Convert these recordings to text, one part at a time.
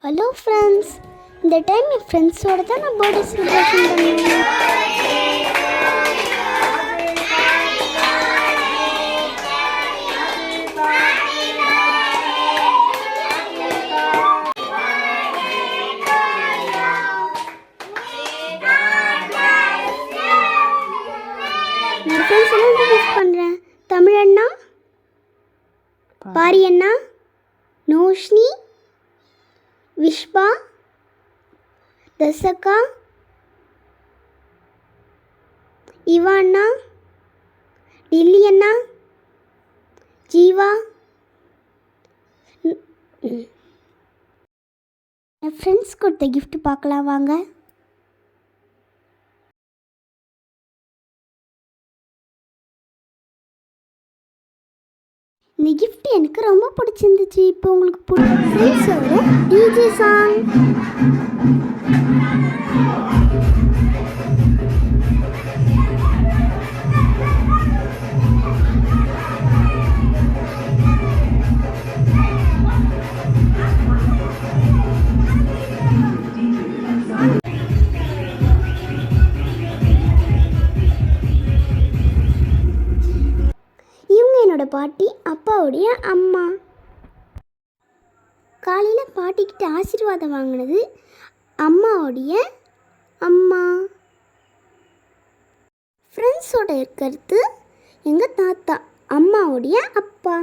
Hello friends, இந்த time என் ஃப்ரெண்ட்ஸோட தான் நான் பர்த்டே செலிப்ரேஷன் பண்ணுவேன். என் ஃப்ரெண்ட்ஸ் எல்லாம் இன்ட்ரடியூஸ் பண்ணுறேன். தமிழ் அண்ணா, பாரி அண்ணா, நோஷ்னி, விஷ்பா, தசக்கா, இவாண்ணா, டில்லி அண்ணா, ஜீவா. என் ஃப்ரெண்ட்ஸ் கொடுத்த கிஃப்ட் பார்க்கலாம் வாங்க. இந்த கிஃப்ட் எனக்கு ரொம்ப பிடிச்சிருந்துச்சு. இப்போ உங்களுக்கு ஃப்ரெண்ட்ஸோட டிஜே சாங். என்னோட பாட்டி அப்பாவுடைய அம்மா. காலையில் பாட்டிக்கிட்ட ஆசீர்வாதம் வாங்கினது அம்மாவுடைய அம்மா. ஃப்ரெண்ட்ஸோட இருக்கிறது எங்கள் தாத்தா, அம்மாவுடைய அப்பா.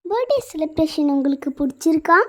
பர்த்டே செலிப்ரேஷன் உங்களுக்கு பிடிச்சிருக்கா?